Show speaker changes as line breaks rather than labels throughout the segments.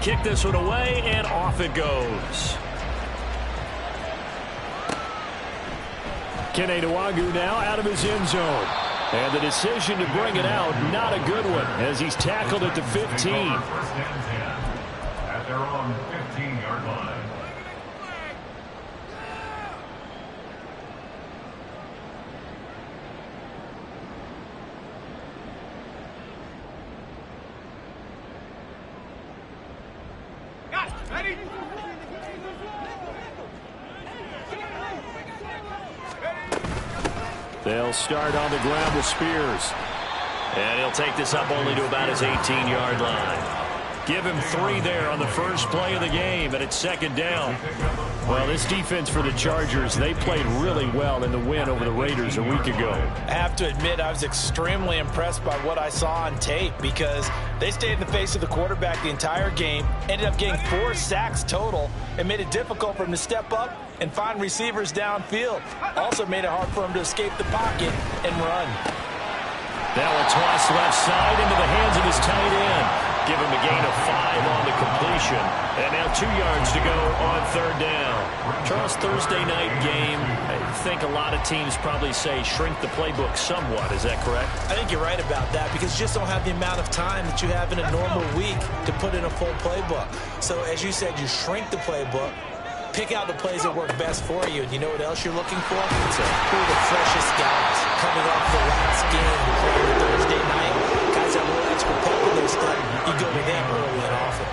kick this one away, and off it goes. Kene Nwagu now out of his end zone. And the decision to bring it out, not a good one, as he's tackled at the 15.
At their own 15-yard line.
They'll start on the ground with Spears. And he'll take this up only to about his 18-yard line. Give him 3 there on the first play of the game, and it's second down. Well, this defense for the Chargers, they played really well in the win over the Raiders a week ago.
I have to admit, I was extremely impressed by what I saw on tape because they stayed in the face of the quarterback the entire game, ended up getting 4 sacks total, and made it difficult for him to step up and find receivers downfield. Also made it hard for him to escape the pocket and run.
Now a toss left side into the hands of his tight end. Give him a gain of 5 on the completion. And now 2 yards to go on third down. Charles, Thursday night game, I think a lot of teams probably say shrink the playbook somewhat. Is that correct?
I think you're right about that because you just don't have the amount of time that you have in a normal week to put in a full playbook. So as you said, you shrink the playbook, pick out the plays that work best for you. And you know what else you're looking for? So who are the freshest guys coming off the last game to play on Thursday night? Guys that will extra pep in their step. You go to them early and often.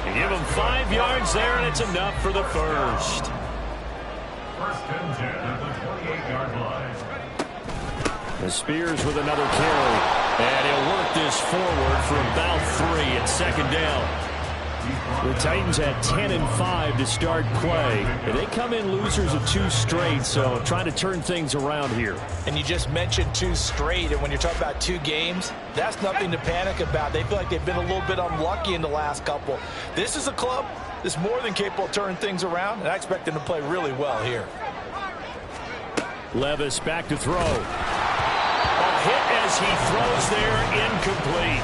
You give him 5 yards there, and it's enough for the first.
First and 10 at the 28-yard line.
The Spears with another carry. And he'll work this forward for about 3 at second down. The Titans had 10-5 to start play. They come in losers of 2 straight, so trying to turn things around here.
And you just mentioned 2 straight, and when you're talking about 2 games, that's nothing to panic about. They feel like they've been a little bit unlucky in the last couple. This is a club that's more than capable of turning things around, and I expect them to play really well here.
Levis back to throw. A hit as he throws there, incomplete.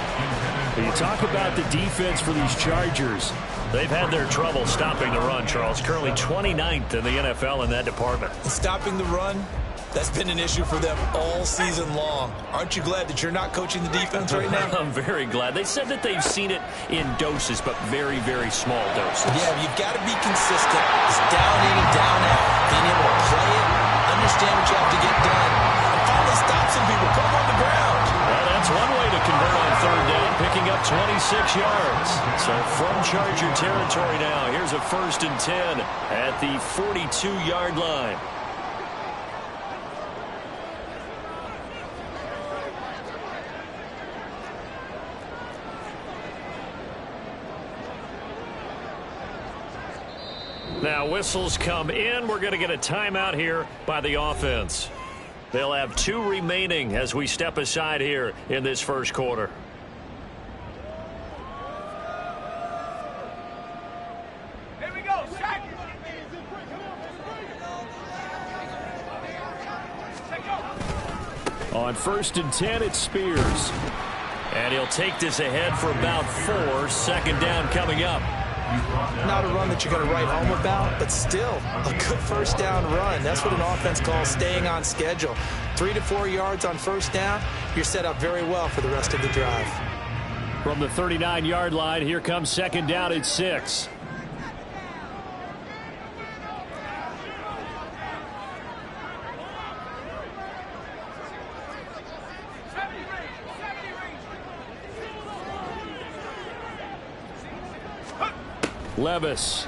You talk about the defense for these Chargers. They've had their trouble stopping the run, Charles. Currently 29th in the NFL in that department.
Stopping the run, that's been an issue for them all season long. Aren't you glad that you're not coaching the defense right now?
I'm very glad. They said that they've seen it in doses, but very, very small doses.
Yeah, you've got to be consistent. It's down in and down out. Being able to play it, understand what you have to get done, and finally stop some people. Put them on the ground.
Well, that's one way to convert on third down, picking up 26 yards. So from Charger territory now, here's a 1st and 10 at the 42-yard line. Now whistles come in. We're going to get a timeout here by the offense. They'll have 2 remaining as we step aside here in this first quarter.
Here we go, sack.
On 1st and 10, it's Spears. And he'll take this ahead for about 4. Second down coming up.
Not a run that you're going to write home about, but still a good first down run. That's what an offense calls staying on schedule. 3 to 4 yards on first down, you're set up very well for the rest of the drive.
From the 39-yard line, here comes second down at 6. Levis.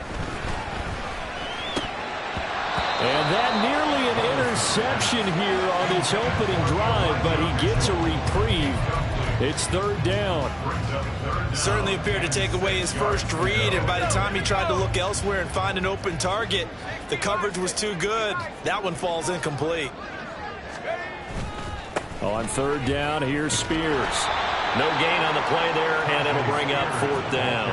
And that nearly an interception here on this opening drive, but he gets a reprieve. It's third down.
Certainly appeared to take away his first read, and by the time he tried to look elsewhere and find an open target, the coverage was too good. That one falls incomplete.
On third down, here's Spears. No gain on the play there, and it'll bring up 4th down.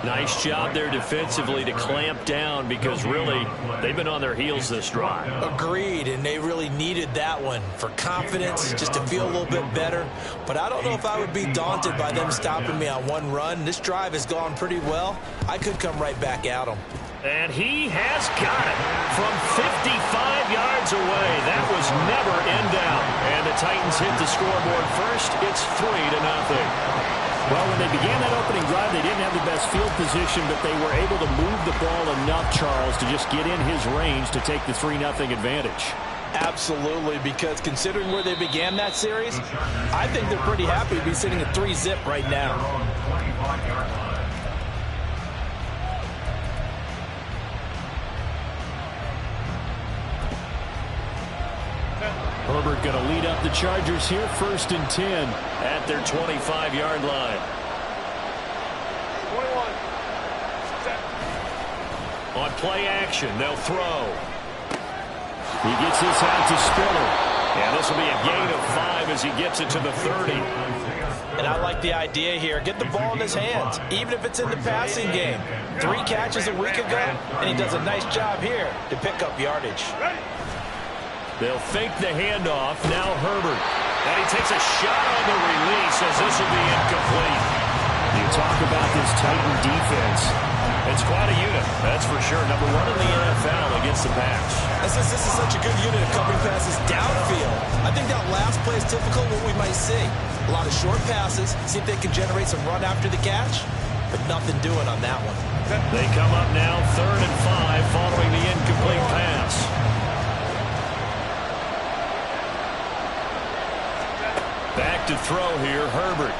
Nice job there defensively to clamp down because really they've been on their heels this drive.
Agreed, and they really needed that one for confidence, just to feel a little bit better. But I don't know if I would be daunted by them stopping me on one run. This drive has gone pretty well. I could come right back at them.
And he has got it from 55 yards away. That was never in doubt. And the Titans hit the scoreboard first. It's 3-0.
Well, when they began that opening drive, they didn't have the best field position, but they were able to move the ball enough, Charles, to just get in his range to take the 3-0 advantage.
Absolutely, because considering where they began that series, I think they're pretty happy to be sitting at 3-zip right now.
Herbert going to lead up the Chargers here, 1st and 10
at their 25-yard line.
21.
On play action, they'll throw.
He gets this out to Spiller.
And this will be a gain of 5 as he gets it to the 30.
And I like the idea here. Get the ball in his hands, even if it's in the passing game. 3 catches a week ago, and he does a nice job here to pick up yardage.
They'll fake the handoff. Now Herbert. And he takes a shot on the release as this will be incomplete.
You talk about this Titan defense.
It's quite a unit, that's for sure. Number 1 in the NFL against the pass.
This is such a good unit of covering passes downfield. I think that last play is typical of what we might see. A lot of short passes, see if they can generate some run after the catch, but nothing doing on that one.
They come up now 3rd and 5 following the incomplete pass. Back to throw here, Herbert.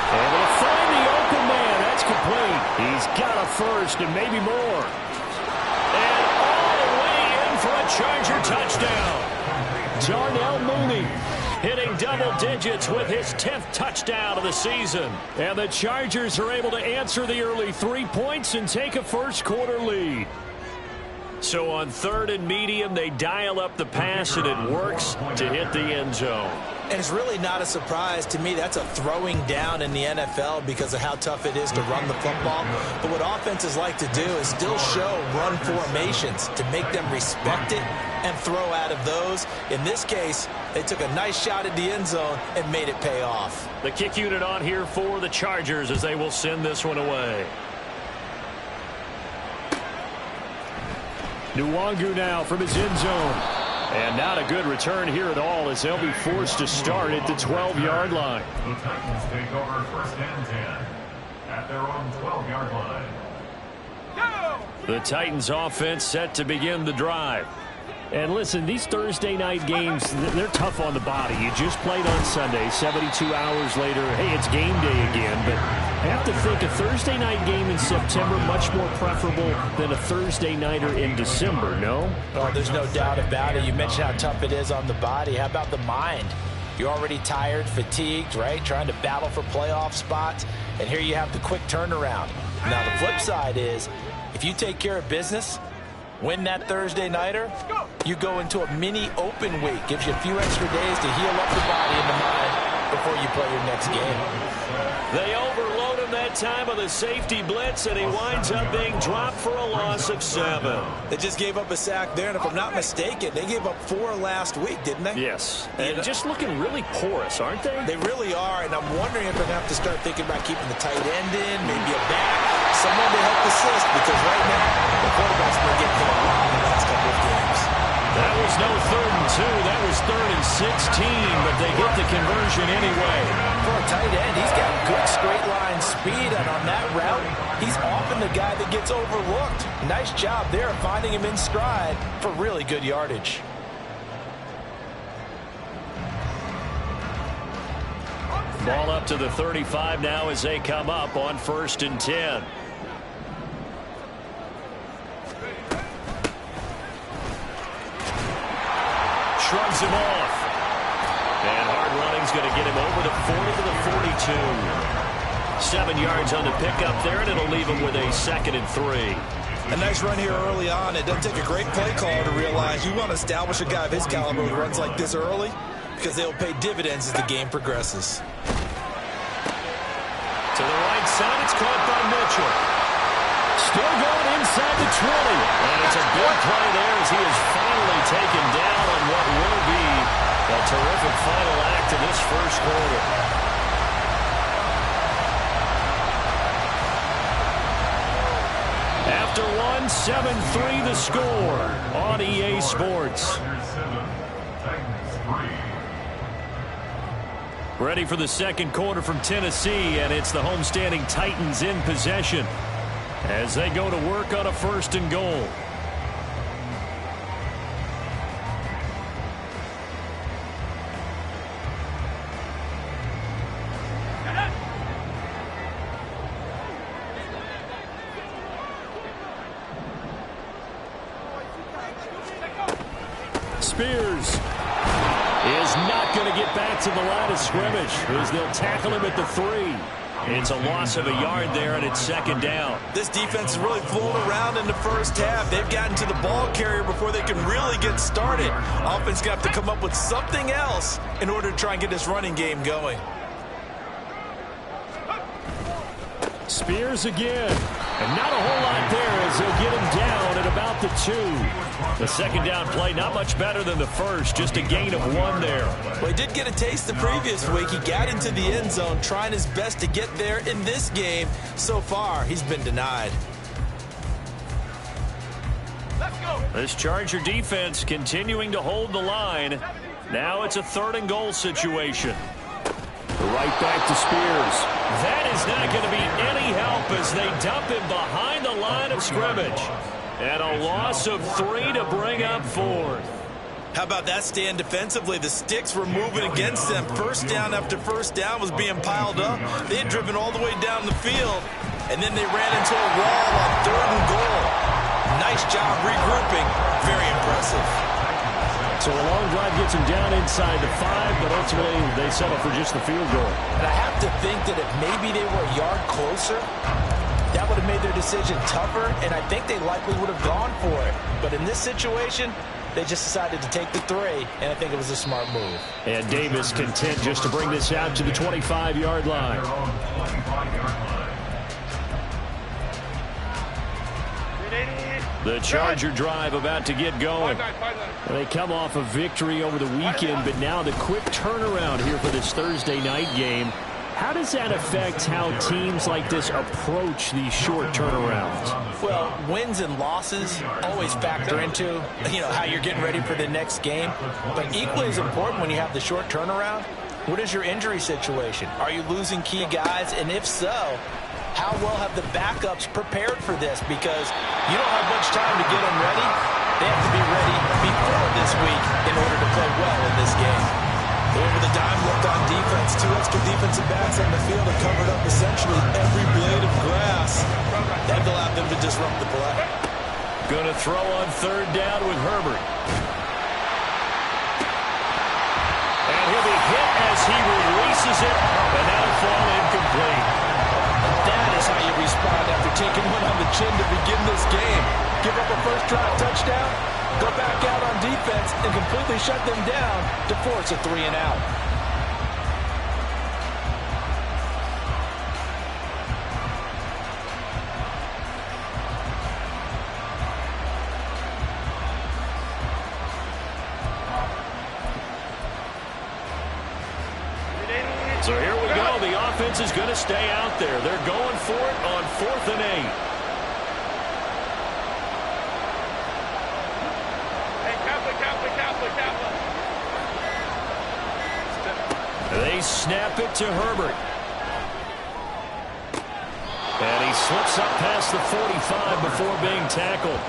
Able to find the open man. That's complete. He's got a first and maybe more. And all the way in for a Charger touchdown. Darnell Mooney hitting double digits with his 10th touchdown of the season.
And the Chargers are able to answer the early 3 points and take a first-quarter lead.
So on 3rd and medium, they dial up the pass, and it works to hit the end zone.
And it's really not a surprise to me. That's a throwing down in the NFL because of how tough it is to run the football. But what offenses like to do is still show run formations to make them respect it and throw out of those. In this case, they took a nice shot at the end zone and made it pay off.
The kick unit on here for the Chargers as they will send this one away.
Nwangu now from his end zone.
And not a good return here at all as they'll be forced to start at the 12-yard line.
The Titans take over 1st and 10 at their own 12-yard line.
The Titans offense set to begin the drive.
And listen, these Thursday night games, they're tough on the body. You just played on Sunday, 72 hours later, hey, it's game day again. But I have to think a Thursday night game in September much more preferable than a Thursday nighter in December, no?
Oh, there's no doubt about it. You mentioned how tough it is on the body. How about the mind? You're already tired, fatigued, right? Trying to battle for playoff spots. And here you have the quick turnaround. Now, the flip side is, if you take care of business, win that Thursday nighter, you go into a mini open week. Gives you a few extra days to heal up the body and the mind before you play your next game.
They overload him that time with a safety blitz, and he winds up being dropped for a loss of 7.
They just gave up a sack there, and if I'm not mistaken, they gave up 4 last week, didn't they?
Yes. And just looking really porous, aren't they?
They really are, and I'm wondering if they're going to have to start thinking about keeping the tight end in, maybe a back, someone to help assist, because right now, the quarterback's been getting hit a lot in the last couple of games.
That was no 3rd and 2. That was 3rd and 16, but they get the conversion anyway.
For a tight end, he's got good straight line speed, and on that route, he's often the guy that gets overlooked. Nice job there of finding him in stride for really good yardage.
Ball up to the 35 now as they come up on 1st and 10. Shrugs him off. And hard running's going to get him over the 40 to the 42. 7 yards on the pickup there, and it'll leave him with a 2nd and 3.
A nice run here early on. It doesn't take a great play caller to realize you want to establish a guy of his caliber who runs like this early because they'll pay dividends as the game progresses.
To the right right side. It's caught by Mitchell. Still going inside the 20. And it's a big play there as he is finally taken down on what will be a terrific final act of this first quarter. After one, 7-3 the score on EA Sports. Ready for the second quarter from Tennessee, and it's the homestanding Titans in possession as they go to work on a 1st and goal. Spears is not going to get back to the line of scrimmage as they'll tackle him at the 3. It's a loss of a yard there, and it's 2nd down.
This defense is really flown around in the first half. They've gotten to the ball carrier before they can really get started. Offense got to come up with something else in order to try and get this running game going.
Spears again. And not a whole lot there as they'll get him down at about the 2. The 2nd down play, not much better than the first, just a gain of 1 there.
Well, he did get a taste the previous week. He got into the end zone, trying his best to get there in this game. So far, he's been denied.
Let's go.
This Charger defense continuing to hold the line. Now it's a 3rd and goal situation.
Right back to Spears.
That is not going to be any help as they dump him behind the line of scrimmage. And a loss of 3 to bring up 4th.
How about that stand defensively? The sticks were moving against them. First down after first down was being piled up. They had driven all the way down the field, and then they ran into a wall on 3rd and goal. Nice job regrouping. Very impressive.
So a long drive gets him down inside the 5, but ultimately they settle for just the field goal.
And I have to think that if maybe they were a yard closer, that would have made their decision tougher, and I think they likely would have gone for it. But in this situation, they just decided to take the 3, and I think it was a smart move.
And Davis content just to bring this out to the 25-yard line. The Charger drive about to get going. They come off a victory over the weekend, but now the quick turnaround here for this Thursday night game. How does that affect how teams like this approach these short turnarounds?
Well, wins and losses always factor into, how you're getting ready for the next game. But equally as important when you have the short turnaround, what is your injury situation? Are you losing key guys? And if so, how well have the backups prepared for this? Because you don't have much time to get them ready. They have to be ready before this week in order to play well in this game. Over the dime look on defense. 2 extra defensive backs on the field have covered up essentially every blade of grass. That allowed them to disrupt the play.
Going to throw on 3rd down with Herbert. And he'll be hit as he releases it, and that'll fall incomplete.
That is how you respond after taking one on the chin to begin this game. Give up a first drive touchdown, go back out on defense, and completely shut them down to force a 3 and out.
So here we go. The offense is going to stay out there. They're going for it on 4th and 8. They snap it to Herbert. And he slips up past the 45 before being tackled.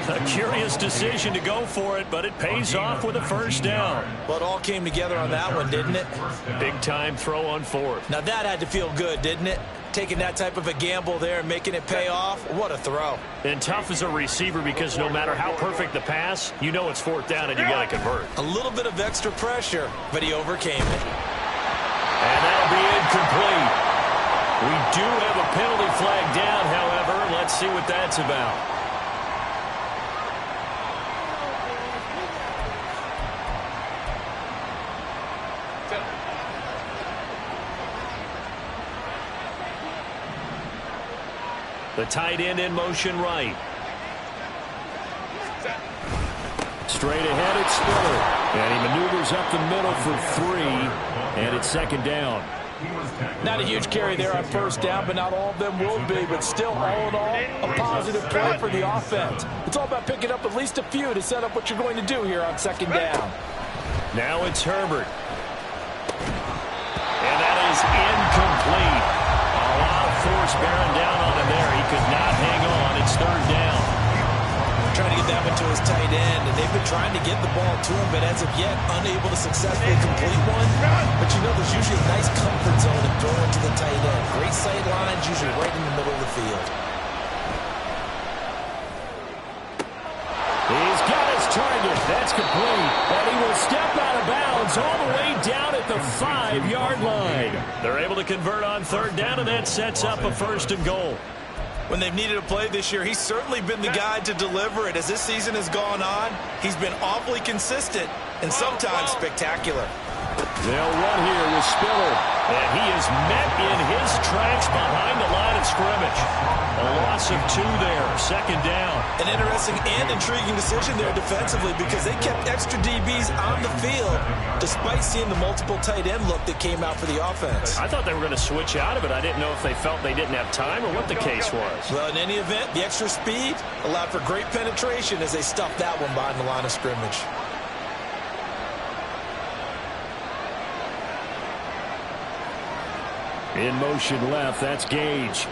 A curious decision to go for it, but it pays off with a 1st down.
Well, it all came together on that one, didn't it?
Big time throw on 4th.
Now that had to feel good, didn't it? Taking that type of a gamble there and making it pay off. What a throw.
And tough as a receiver because no matter how perfect the pass, you know it's 4th down and you got to convert.
A little bit of extra pressure, but he overcame it.
And that'll be incomplete. We do have a penalty flag down, however. Let's see what that's about. The tight end in motion right. Straight ahead, it's Spiller. And he maneuvers up the middle for 3, and it's second down.
Not a huge carry there on first down, but not all of them will be. But still, all in all, a positive play for the offense. It's all about picking up at least a few to set up what you're going to do here on second down.
Now it's Herbert. And that is incomplete. A lot of force bearing down on him there. He could not hang on. It's third down.
Trying to get that one to his tight end, and they've been trying to get the ball to him, but as of yet, unable to successfully complete one. But you know, there's usually a nice comfort zone in throwing to the tight end. Great sight lines, usually right in the middle of the field.
He's got his target. That's complete. And he will step out of bounds all the way down at the 5-yard line.
They're able to convert on third down, and that sets up a first and goal.
When they've needed a play this year, he's certainly been the guy to deliver it. As this season has gone on, he's been awfully consistent and sometimes spectacular.
They'll run here with Spiller, and he is met in his tracks behind the line of scrimmage. A loss of 2 there, second down.
An interesting and intriguing decision there defensively because they kept extra DBs on the field despite seeing the multiple tight end look that came out for the offense.
I thought they were going to switch out of it. I didn't know if they felt they didn't have time or what the case was.
Well, in any event, the extra speed allowed for great penetration as they stuffed that one behind the line of scrimmage.
In motion left, that's Gage.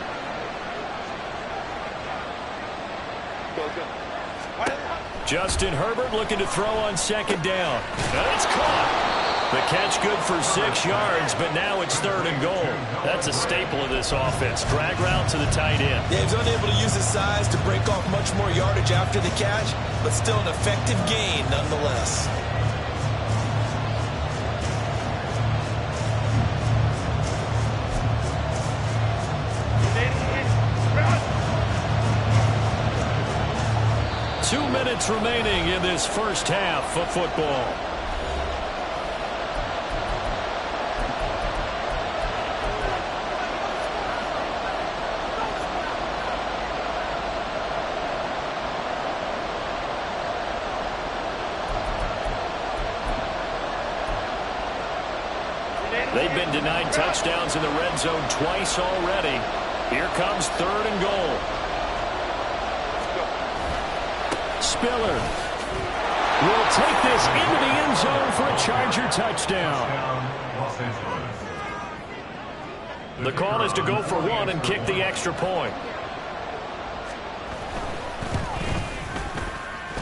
Justin Herbert looking to throw on second down. And it's caught. The catch good for 6 yards, but now it's third and goal. That's a staple of this offense. Drag route to the tight end.
Yeah, he's unable to use his size to break off much more yardage after the catch, but still an effective gain nonetheless.
Minutes remaining in this first half of football. They've been denied touchdowns in the red zone twice already. Here comes third and goal.
Spiller will take this into the end zone for a Charger touchdown.
The call is to go for 1 and kick the extra point.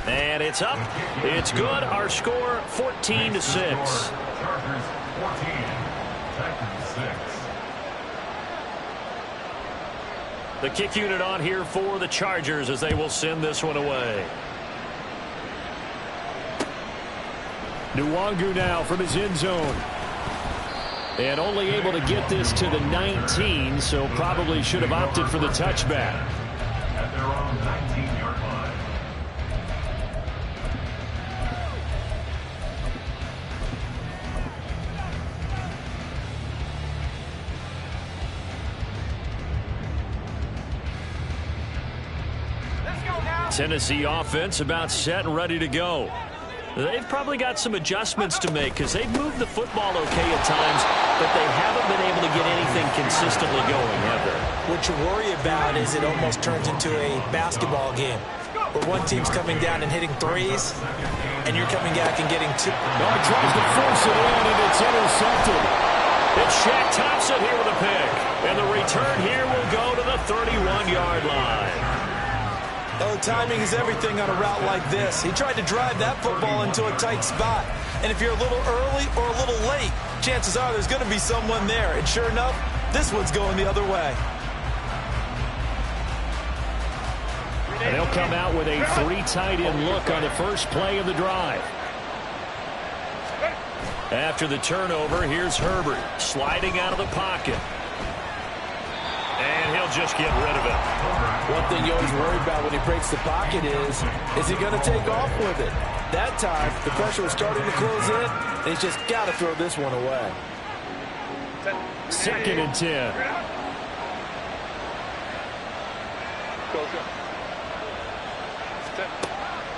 And it's up. It's good. Our score 14-6.
Chargers 14, Titans 6.
The kick unit on here for the Chargers as they will send this one away.
Nwangu now from his end zone. And only able to get this to the 19, so probably should have opted for the touchback.
At their own 19-yard line.
Let's go now.
Tennessee offense about set and ready to go. They've probably got some adjustments to make because they've moved the football okay at times, but they haven't been able to get anything consistently going, have they?
What you worry about is it almost turns into a basketball game where one team's coming down and hitting threes, and you're coming back and getting 2.
No, he tries to force it in, and it's intercepted.
It's Shaq Thompson here with a pick, and the return here will go to the 31-yard line.
Oh, timing is everything on a route like this. He tried to drive that football into a tight spot. And if you're a little early or a little late, chances are there's going to be someone there. And sure enough, this one's going the other way.
And they'll come out with a 3 tight end look on the first play of the drive.
After the turnover, here's Herbert sliding out of the pocket. And he'll just get rid of it.
One thing you always worry about when he breaks the pocket is he going to take off with it? That time, the pressure was starting to close in, and he's just got to throw this one away.
2nd and 10.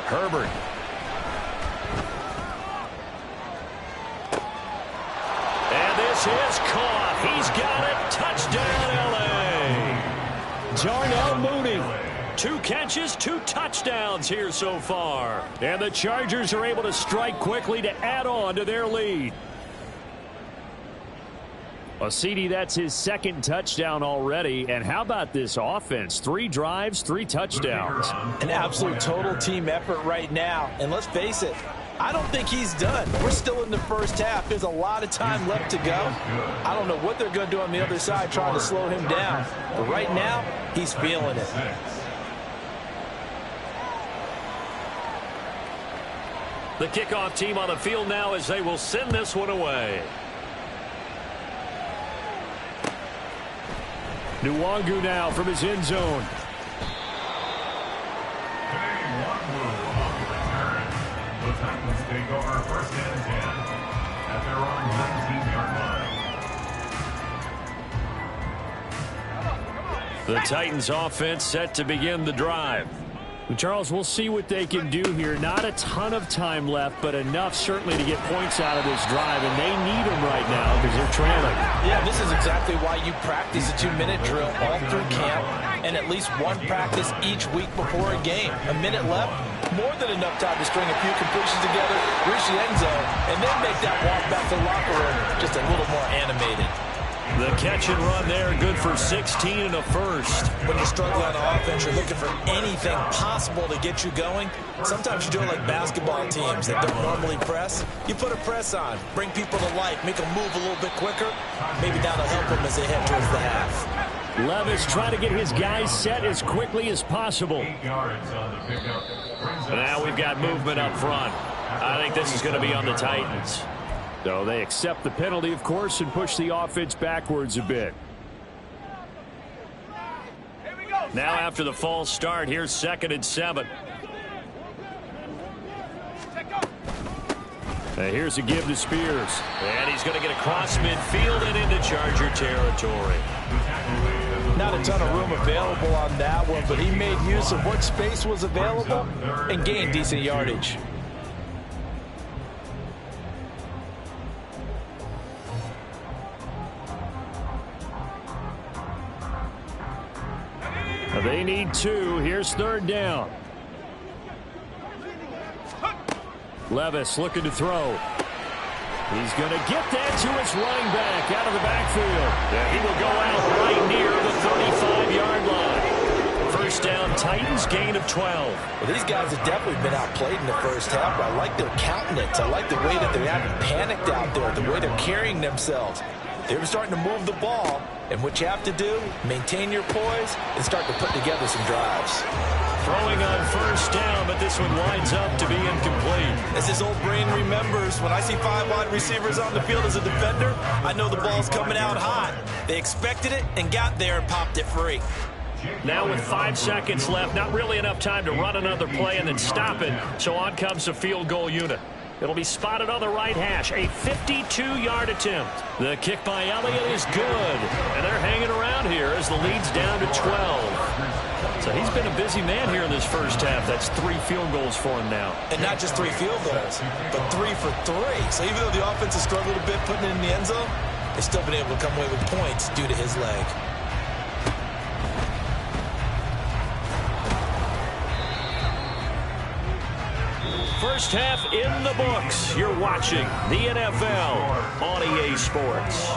Herbert. And this is caught. He's got it. Touchdown, L.A. Darnell Mooney. 2 catches, 2 touchdowns here so far. And the Chargers are able to strike quickly to add on to their lead.
Well, CD, that's his 2nd touchdown already. And how about this offense? 3 drives, 3 touchdowns.
An absolute total team effort right now. And let's face it, I don't think he's done. We're still in the first half. There's a lot of time left to go. I don't know what they're going to do on the other side trying to slow him down. But right now, he's feeling it.
The kickoff team on the field now as they will send this one away.
Nwangu now from his end zone.
The Titans take over 1st and 10 at their own 19-yard line.
The Titans offense set to begin the drive.
Charles, we'll see what they can do here. Not a ton of time left, but enough certainly to get points out of this drive, and they need them right now because they're trailing.
Yeah, this is exactly why you practice a 2-minute drill all through camp and at least 1 practice each week before a game. A minute left, more than enough time to string a few completions together, reach the end zone, and then make that walk back to the locker room just a little more animated.
The catch and run there, good for 16 and a first.
When you're struggling on offense, you're looking for anything possible to get you going. Sometimes you do it like basketball teams that don't normally press. You put a press on, bring people to life, make them move a little bit quicker. Maybe that'll help them as they head towards the half.
Levis trying to get his guys set as quickly as possible.
8 yards on the pickup.
Now we've got movement up front. I think this is going to be on the Titans.
So they accept the penalty, of course, and push the offense backwards a bit.
Now after the false start, here's 2nd and 7.
Here's a give to Spears.
And he's going to get across midfield and into Charger territory.
Not a ton of room available on that one, but he made use of what space was available and gained decent yardage.
They need 2. Here's 3rd down. Levis looking to throw. He's going to get that to his running back out of the backfield.
And he will go out right near the 35-yard line. First down, Titans, gain of 12.
Well, these guys have definitely been outplayed in the first half, but I like their countenance. I like the way that they haven't panicked out there, the way they're carrying themselves. They were starting to move the ball, and what you have to do, maintain your poise and start to put together some drives.
Throwing on first down, but this one winds up to be incomplete.
As his old brain remembers, when I see 5 wide receivers on the field as a defender, I know the ball's coming out hot. They expected it and got there and popped it free.
Now with 5 seconds left, not really enough time to run another play and then stop it, so on comes the field goal unit. It'll be spotted on the right hash, a 52-yard attempt. The kick by Elliott is good, and they're hanging around here as the lead's down to 12. So he's been a busy man here in this first half. That's 3 field goals for him now.
And not just 3 field goals, but 3 for 3. So even though the offense has struggled a bit putting it in the end zone, they've still been able to come away with points due to his leg.
First half in the books. You're watching the NFL on EA Sports.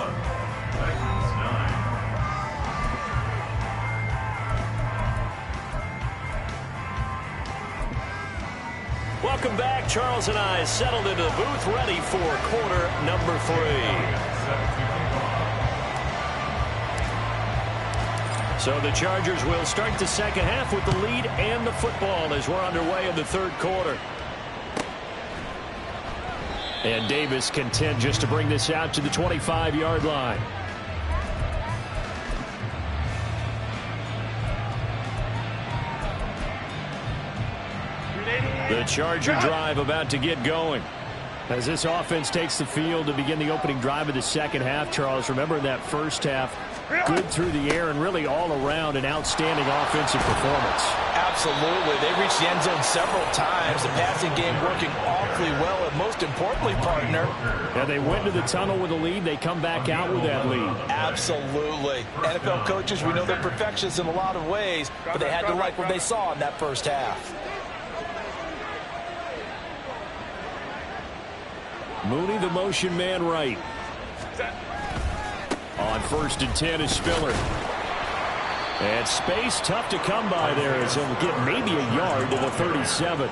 Welcome back. Charles and I settled into the booth, ready for quarter number 3. So the Chargers will start the second half with the lead and the football as we're underway in the third quarter.
And Davis content just to bring this out to the 25-yard line.
The Charger drive about to get going.
As this offense takes the field to begin the opening drive of the second half, Charles, remember in that first half, Good through the air and really all around an outstanding offensive performance.
Absolutely. They reached the end zone several times. The passing game working awfully well, and most importantly, partner.
Yeah, they went to the tunnel with a lead. They come back out with that lead.
Absolutely. NFL coaches, we know they're perfectionists in a lot of ways, but they had to like what they saw in that first half.
Mooney, the motion man right. On 1st and 10 is Spiller. And space tough to come by there as he'll get maybe a yard to the 37.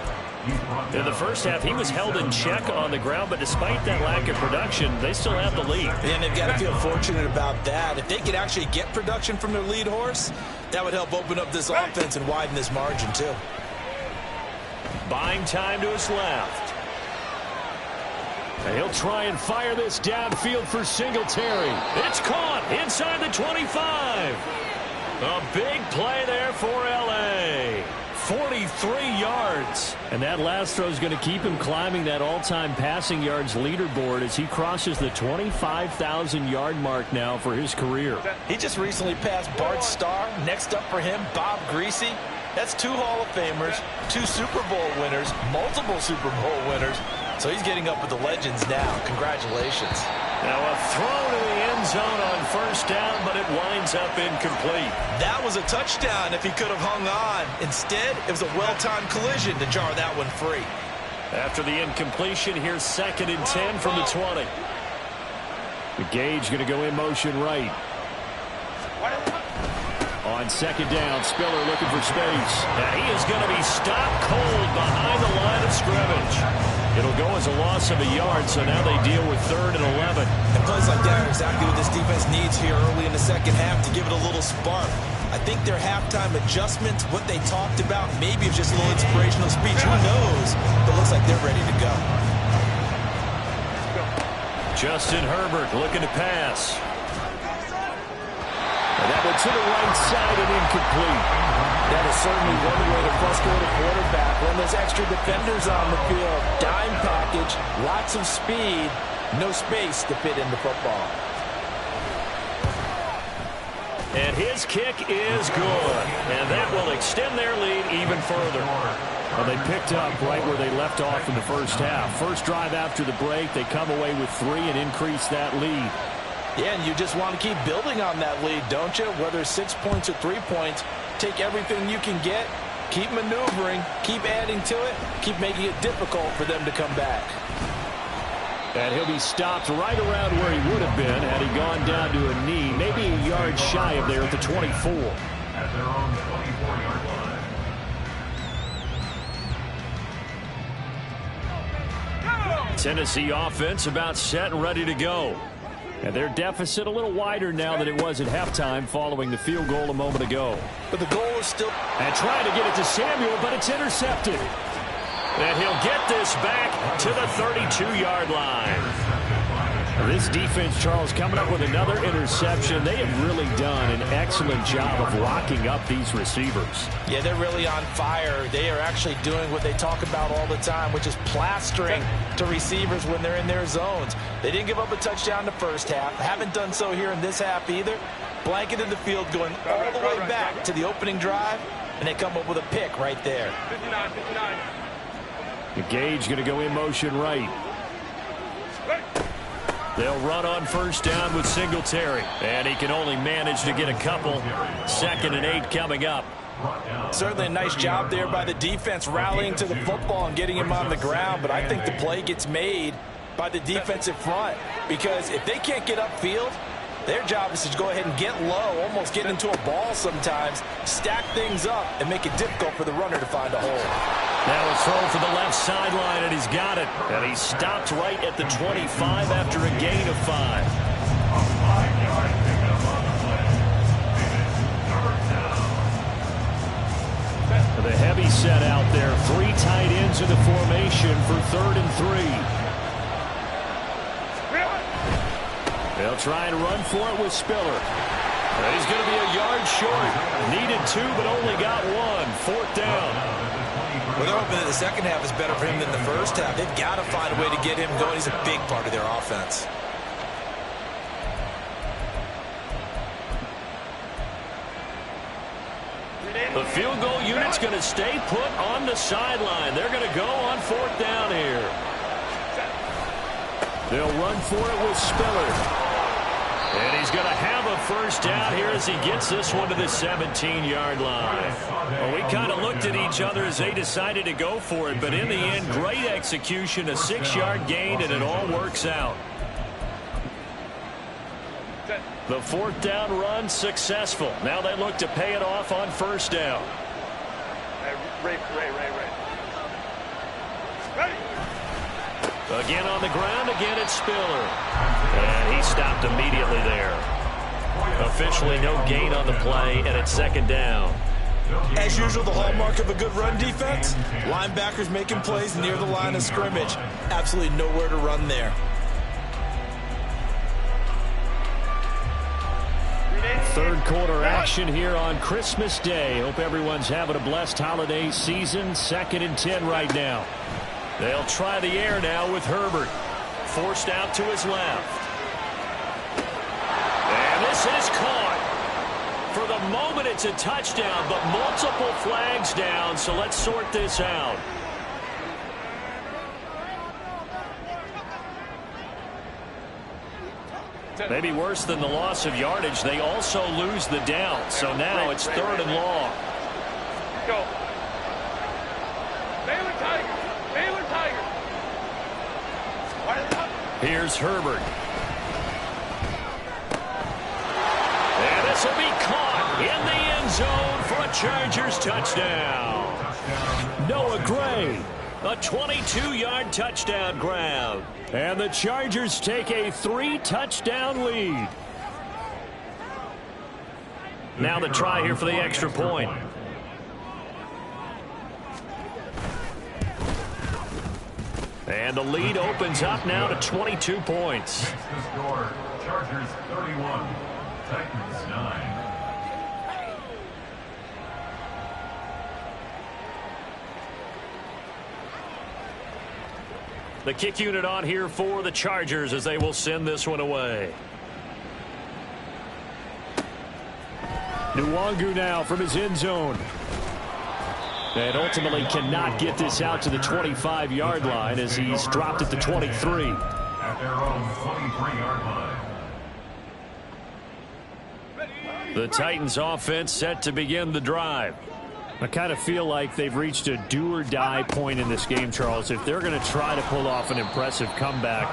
In the first half, he was held in check on the ground, but despite that lack of production, they still have the lead.
And they've got to feel fortunate about that. If they could actually get production from their lead horse, that would help open up this offense and widen this margin too.
Buying time to his left.
And he'll try and fire this downfield for Singletary.
It's caught inside the 25. A big play there for L.A. 43 yards.
And that last throw is going to keep him climbing that all-time passing yards leaderboard as he crosses the 25,000-yard mark now for his career.
He just recently passed Bart Starr. Next up for him, Bob Greasy. That's 2 Hall of Famers, 2 Super Bowl winners, multiple Super Bowl winners. So he's getting up with the legends now. Congratulations.
Now a throw to the end zone on 1st down, but it winds up incomplete.
That was a touchdown if he could have hung on. Instead, it was a well-timed collision to jar that one free.
After the incompletion, here's 2nd and 10 from the 20.
The Gage going to go in motion right. On 2nd down, Spiller looking for space.
And he is going to be stopped cold behind the line of scrimmage. It'll go as a loss of a yard, so now they deal with 3rd and 11.
And plays like that are exactly what this defense needs here early in the second half to give it a little spark. I think their halftime adjustments, what they talked about, maybe it's just a little inspirational speech. Who knows? But it looks like they're ready to go.
Justin Herbert looking to pass.
And that one to the right side and incomplete.
That is certainly one way to frustrate a quarterback when there's extra defenders on the field. Dime package, lots of speed, no space to fit in the football.
And his kick is good. And that will extend their lead even further.
Well, they picked up right where they left off in the first half. First drive after the break, they come away with 3 and increase that lead.
Yeah, and you just want to keep building on that lead, don't you? Whether 6 points or 3 points, take everything you can get, keep maneuvering, keep adding to it, keep making it difficult for them to come back.
And he'll be stopped right around where he would have been had he gone down to a knee, maybe a yard shy of there at the 24.
At their own 24-yard line.
Tennessee offense about set and ready to go.
And their deficit a little wider now than it was at halftime following the field goal a moment ago.
But the goal is still...
And trying to get it to Samuel, but it's intercepted.
And he'll get this back to the 32-yard line.
This defense, Charles, coming up with another interception. They have really done an excellent job of locking up these receivers.
Yeah, they're really on fire. They are actually doing what they talk about all the time, which is plastering to receivers when they're in their zones. They didn't give up a touchdown in the first half. Haven't done so here in this half either. Blanketed the field going all the way back to the opening drive, and they come up with a pick right there.
59.
The Gage going to go in motion right.
They'll run on 1st down with Singletary. And he can only manage to get a couple. 2nd and 8 coming up.
Certainly a nice job there by the defense rallying to the football and getting him on the ground. But I think the play gets made by the defensive front. Because if they can't get upfield, their job is to go ahead and get low, almost get into a ball sometimes, stack things up, and make it difficult for the runner to find a hole.
Now a throw for the left sideline, and he's got it. And he's stopped right at the 25 after a gain of 5.
The heavy set out there. 3 tight ends in the formation for 3rd and 3. They'll try and run for it with Spiller.
He's going to be a yard short. Needed 2, but only got 1. 4th down.
Well, they're hoping that the second half is better for him than the first half. They've got to find a way to get him going. He's a big part of their offense.
The field goal unit's going to stay put on the sideline. They're going to go on 4th down here.
They'll run for it with Spiller.
And he's going to have a first down here as he gets this one to the 17-yard line. Well, we kind of looked at each other as they decided to go for it, but in the end, great execution, a 6-yard gain, and it all works out. The 4th down run successful. Now they look to pay it off on 1st down.
Ray. Ready.
Again on the ground, again it's Spiller. And he stopped immediately there. Officially no gain on the play, and it's 2nd down.
As usual, the hallmark of a good run defense, linebackers making plays near the line of scrimmage. Absolutely nowhere to run there.
3rd quarter action here on Christmas Day. Hope everyone's having a blessed holiday season. 2nd and 10 right now.
They'll try the air now with Herbert. Forced out to his left. And this is caught. For the moment, it's a touchdown, but multiple flags down, so let's sort this out. Maybe worse than the loss of yardage, they also lose the down, so now it's 3rd and long.
Go. Baylor Tigers.
Here's Herbert. And this will be caught in the end zone for a Chargers touchdown.
Noah Gray.
A 22-yard touchdown grab.
And the Chargers take a 3-touchdown lead.
Now the try here for the extra point. And the lead opens up now to 22 points.
Next to score, Chargers 31, Titans 9.
The kick unit on here for the Chargers as they will send this one away.
Nwangu now from his end zone. And ultimately cannot get this out to the 25-yard line as he's dropped at the 23.
At their own 23-yard line.
The Titans offense set to begin the drive.
I kind of feel like they've reached a do-or-die point in this game, Charles. If they're going to try to pull off an impressive comeback,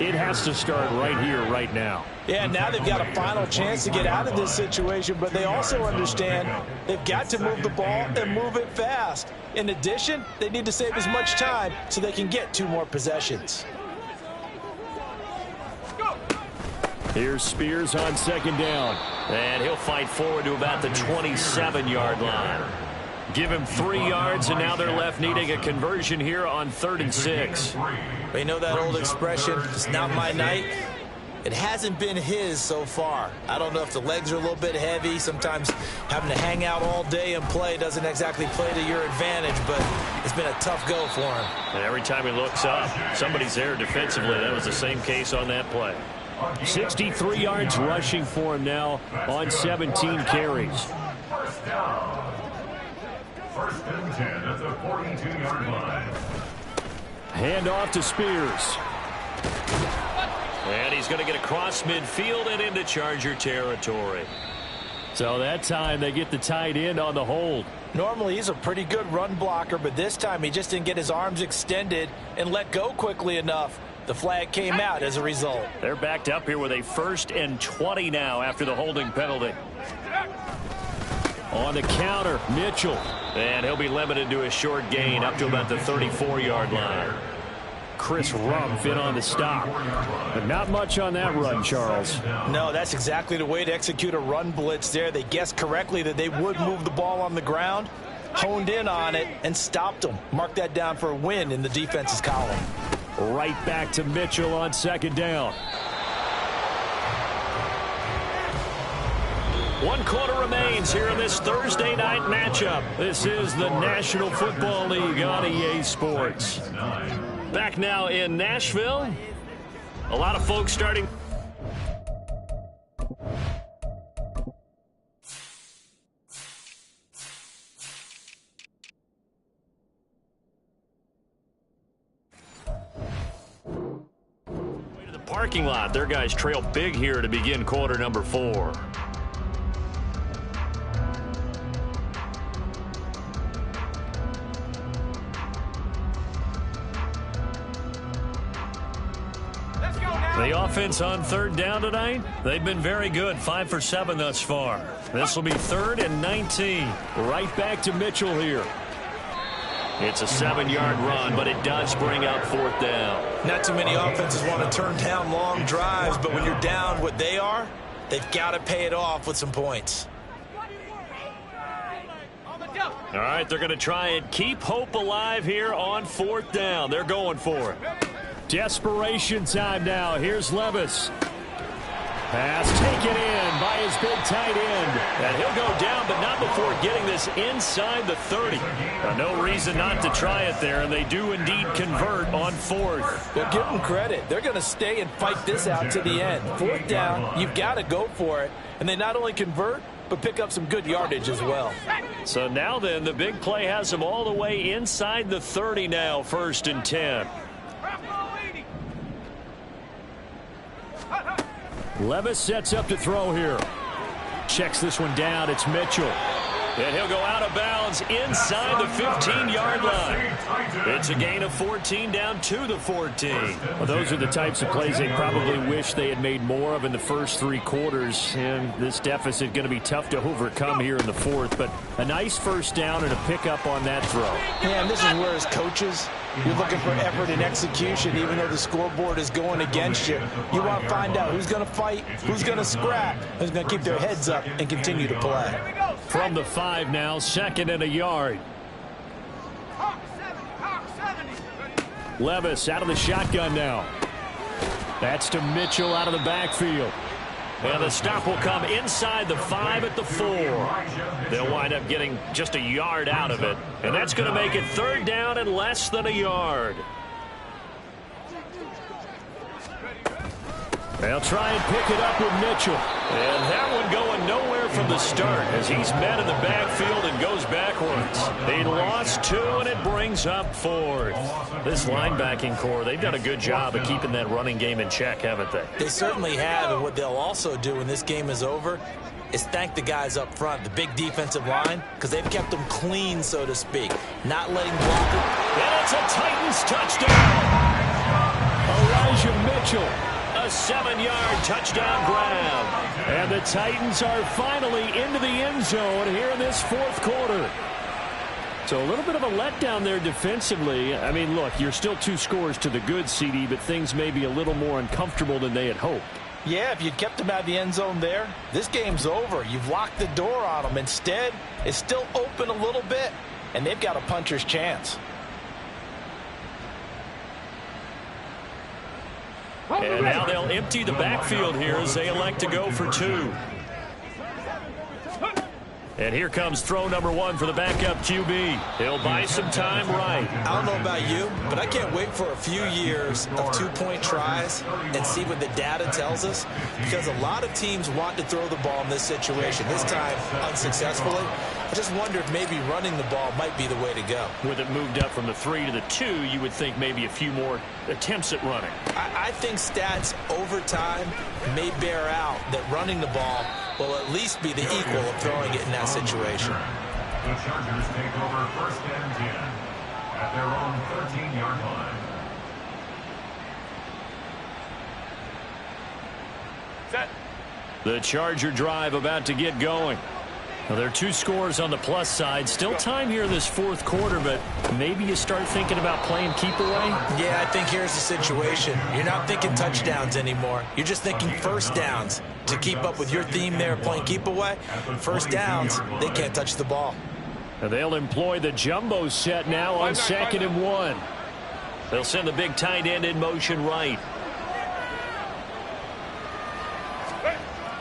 it has to start right here, right now.
Yeah, now they've got a final chance to get out of this situation, but they also understand they've got to move the ball and move it fast. In addition, they need to save as much time so they can get 2 more possessions.
Here's Spears on 2nd down.
And he'll fight forward to about the 27-yard line. Give him 3 yards, and now they're left needing a conversion here on 3rd and 6.
But you know that old expression, it's not my night? It hasn't been his so far. I don't know if the legs are a little bit heavy. Sometimes having to hang out all day and play doesn't exactly play to your advantage, but it's been a tough go for him.
And every time he looks up, somebody's there defensively. That was the same case on that play.
63 yards rushing for him now on 17 carries.
First down. 1st and 10 at the 42-yard line.
Hand off to Spears.
And he's going to get across midfield and into Charger territory.
So that time they get the tight end on the hold.
Normally he's a pretty good run blocker, but this time he just didn't get his arms extended and let go quickly enough. The flag came out as a result.
They're backed up here with a 1st and 20 now after the holding penalty.
On the counter, Mitchell.
And he'll be limited to a short gain up to about the 34-yard line.
Chris Rumpf in on the stop. But not much on that run, Charles.
No, that's exactly the way to execute a run blitz there. They guessed correctly that they would move the ball on the ground, honed in on it, and stopped them. Mark that down for a win in the defense's column.
Right back to Mitchell on 2nd down.
1 quarter remains here in this Thursday night matchup. This is the National Football League on EA Sports. Back now in Nashville. A lot of folks starting. parking lot. Their guys trail big here to begin quarter number 4. The offense on third down tonight, they've been very good, 5 for 7 thus far. This will be 3rd and 19. Right back to Mitchell here. It's a 7-yard run, but it does bring up 4th down.
Not too many offenses want to turn down long drives, but when you're down what they are, they've got to pay it off with some points.
All right, they're going to try and keep hope alive here on 4th down. They're going for it.
Desperation time now. Here's Levis. Pass taken in by his big tight end.
And he'll go down, but not before getting this inside the 30. No reason not to try it there, and they do indeed convert on 4th.
Well, give them credit. They're going to stay and fight this out to the end. 4th down, you've got to go for it. And they not only convert, but pick up some good yardage as well.
So now then, the big play has them all the way inside the 30 now, 1st and 10.
Levis sets up to throw here. Checks this one down. It's Mitchell.
And he'll go out of bounds inside the 15-yard line. It's a gain of 14 down to the 14.
Well, those are the types of plays they probably wish they had made more of in the first 3 quarters. And this deficit going to be tough to overcome here in the 4th. But a nice first down and a pickup on that throw.
Yeah, and this is where as coaches, you're looking for effort and execution, even though the scoreboard is going against you. You want to find out who's going to fight, who's going to scrap, who's going to keep their heads up and continue to play.
From the 5 now, 2nd and a yard. Levis out of the shotgun now. That's to Mitchell out of the backfield.
And the stop will come inside the 5 at the 4. They'll wind up getting just a yard out of it. And that's going to make it 3rd down and less than a yard.
They'll try and pick it up with Mitchell.
And that one going nowhere from the start as he's met in the backfield and goes backwards. They lost 2, and it brings up 4th. This linebacking core, they've done a good job of keeping that running game in check, haven't they?
They certainly have, and what they'll also do when this game is over is thank the guys up front, the big defensive line, because they've kept them clean, so to speak, not letting blockers.
And it's a Titans touchdown.
Elijah Mitchell.
A 7-yard touchdown grab.
And the Titans are finally into the end zone here in this 4th quarter. So a little bit of a letdown there defensively. I mean, look, you're still 2 scores to the good, CD, but things may be a little more uncomfortable than they had hoped.
Yeah, if you'd kept them out of the end zone there, this game's over. You've locked the door on them. Instead, it's still open a little bit, and they've got a puncher's chance.
And now they'll empty the backfield here as they elect to go for 2. And here comes throw number 1 for the backup QB. He'll buy some time right.
I don't know about you, but I can't wait for a few years of 2-point tries and see what the data tells us, because a lot of teams want to throw the ball in this situation. This time, unsuccessfully. I just wonder if maybe running the ball might be the way to go.
With it moved up from the 3 to the 2, you would think maybe a few more attempts at running.
I think stats over time may bear out that running the ball will at least be the equal of throwing it in that situation.
The Chargers take over 1st and 10 at their own 13-yard line.
Set.
The Charger drive about to get going. Well, there are 2 scores on the plus side. Still time here in this 4th quarter, but maybe you start thinking about playing keep away?
Yeah, I think here's the situation. You're not thinking touchdowns anymore. You're just thinking first downs. To keep up with your theme there, playing keep away, first downs, they can't touch the ball.
And they'll employ the jumbo set now on 2nd and 1.
They'll send the big tight end in motion right.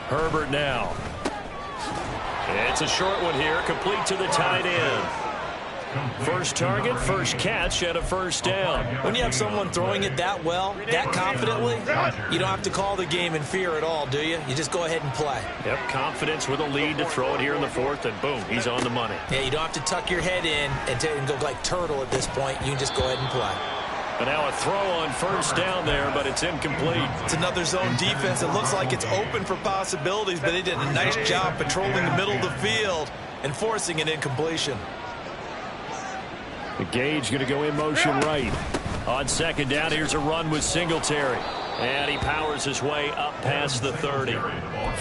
Herbert now. It's a short one here, complete to the tight end. First target, first catch, and a first down.
When you have someone throwing it that well, that confidently, you don't have to call the game in fear at all, do you? You just go ahead and play.
Yep, confidence with a lead to throw it here in the 4th, and boom, he's on the money.
Yeah, you don't have to tuck your head in and go like turtle at this point. You can just go ahead and play.
And now a throw on first down there, but it's incomplete.
It's another zone defense. It looks like it's open for possibilities, but they did a nice job patrolling the middle of the field and forcing an incompletion.
The Gage going to go in motion right.
On second down, here's a run with Singletary. And he powers his way up past the 30.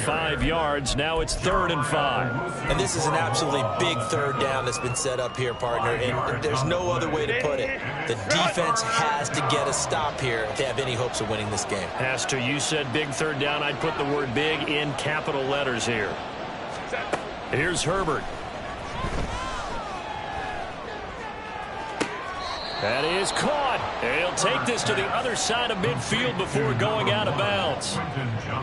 5 yards. Now it's 3rd and 5.
And this is an absolutely big third down that's been set up here, partner. And there's no other way to put it. The defense has to get a stop here if they have any hopes of winning this game.
Has to. You said big third down. I'd put the word big in capital letters here. Here's Herbert. That is caught. He'll take this to the other side of midfield before going out of bounds.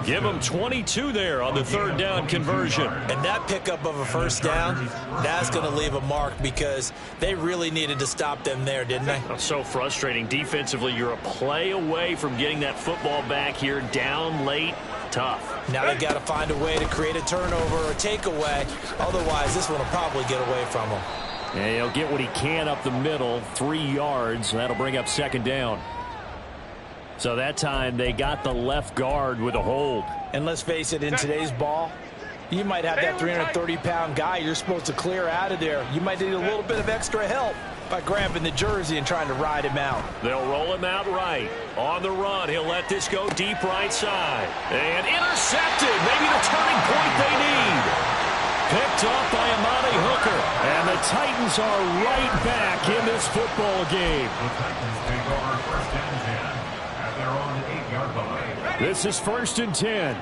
Give him 22 there on the third down conversion.
And that pickup of a first down, that's going to leave a mark because they really needed to stop them there, didn't they?
So frustrating. Defensively, you're a play away from getting that football back here down late. Tough.
Now they've got to find a way to create a turnover or a takeaway. Otherwise, this one will probably get away from them.
And he'll get what he can up the middle, 3 yards. That'll bring up second down. So that time they got the left guard with a hold.
And let's face it, in today's ball, you might have that 330-pound guy you're supposed to clear out of there. You might need a little bit of extra help by grabbing the jersey and trying to ride him out.
They'll roll him out right. On the run, he'll let this go deep right side. And intercepted. Maybe the turning point they need. Picked off by Amani Hooker.
And the Titans are right back in this football game.
The Titans take over 1st and 10 at their own 8-yard line.
This is 1st and 10.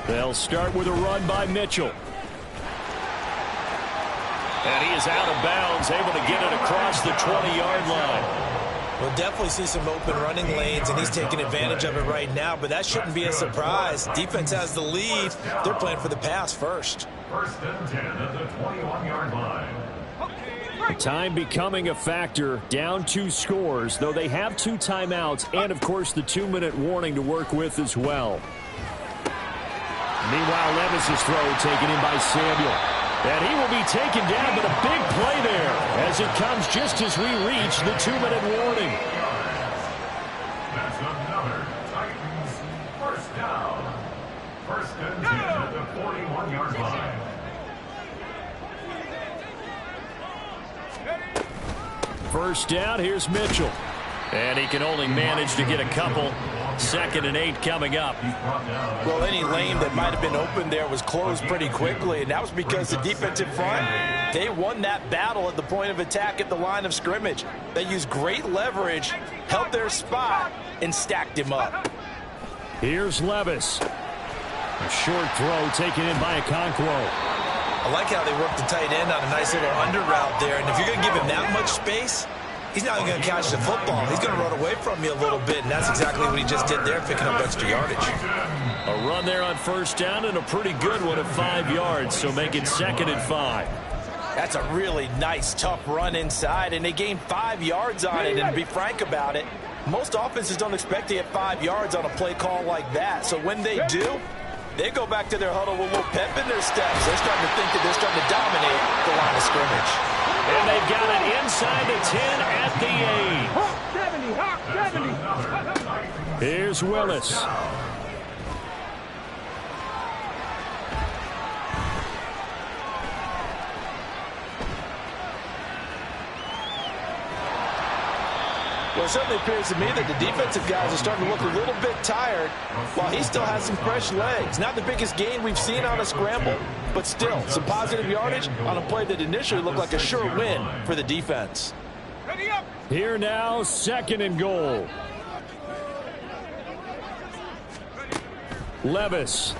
They'll start with a run by Mitchell.
And he is out of bounds, able to get it across the 20-yard line.
We'll definitely see some open running lanes, and he's taking advantage of it right now, but that shouldn't be a surprise. Defense has the lead. They're playing for the pass first.
1st and 10 at the 21-yard line.
The time becoming a factor, down 2 scores, though they have 2 timeouts and, of course, the 2-minute warning to work with as well. Meanwhile, Levis's throw taken in by Samuel. And he will be taken down, but a big play there as it comes just as we reach the 2-minute warning.
That's another Titans first down. 1st and 10 at the 41-yard line.
First down, here's Mitchell.
And he can only manage to get a couple. 2nd and 8 coming up.
Well, any lane that might have been open there was closed pretty quickly, and that was because the defensive front, they won that battle at the point of attack at the line of scrimmage. They used great leverage, held their spot, and stacked him up.
Here's Levis. A short throw taken in by Okonkwo.
I like how they worked the tight end on a nice little under route there, and if you're going to give him that much space, he's not even going to catch the football. He's going to run away from you a little bit, and that's exactly what he just did there, picking up extra yardage.
A run there on first down and a pretty good one at 5 yards, so make it 2nd and 5.
That's a really nice, tough run inside, and they gained 5 yards on it, and to be frank about it, most offenses don't expect to get 5 yards on a play call like that. So when they do, they go back to their huddle with a little pep in their steps. They're starting to think that they're starting to dominate the line of scrimmage.
And they've got it inside the 10 at the 8.
Here's Willis.
Well, it certainly appears to me that the defensive guys are starting to look a little bit tired while he still has some fresh legs. Not the biggest gain we've seen on a scramble, but still some positive yardage on a play that initially looked like a sure win for the defense.
Here now, 2nd and goal. Levis.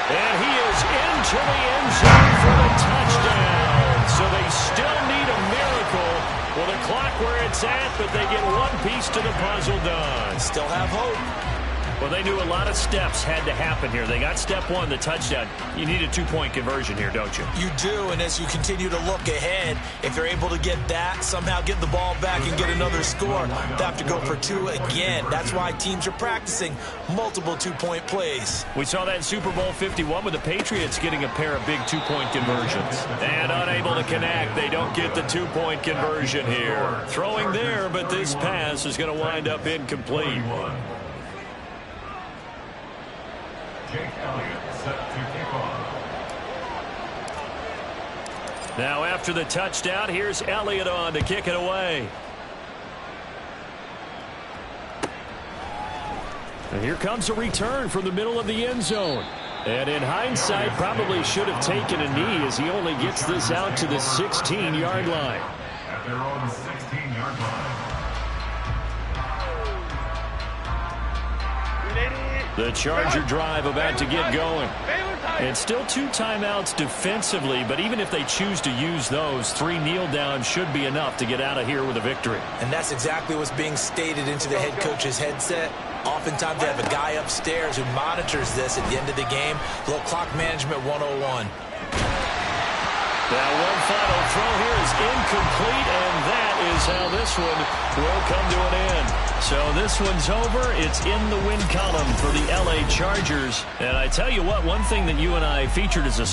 And he is into the end zone for the touchdown. So they still need a miracle. Well, the clock where it's at, but they get one piece to the puzzle done.
Still have hope.
Well, they knew a lot of steps had to happen here. They got step one, the touchdown. You need a two-point conversion here, don't you?
You do, and as you continue to look ahead, if they're able to get that, somehow get the ball back and get another score, they have to go for two again. That's why teams are practicing multiple two-point plays.
We saw that in Super Bowl 51 with the Patriots getting a pair of big two-point conversions. And unable to connect, they don't get the two-point conversion here. Throwing there, but this pass is going to wind up incomplete.
Jake Elliott set to kick off.
Now after the touchdown, here's Elliott on to kick it away. And here comes a return from the middle of the end zone. And in hindsight, probably should have taken a knee as he only gets this out to the 16-yard line.
At their own 16-yard line.
The Charger drive about to get going. And still 2 timeouts defensively, but even if they choose to use those, 3 kneel downs should be enough to get out of here with a victory.
And that's exactly what's being stated into the head coach's headset. Oftentimes they have a guy upstairs who monitors this at the end of the game. A little clock management 101.
That one final throw here is incomplete, and that is how this one will come to an end. So this one's over. It's in the win column for the LA Chargers. And I tell you what, one thing that you and I featured as a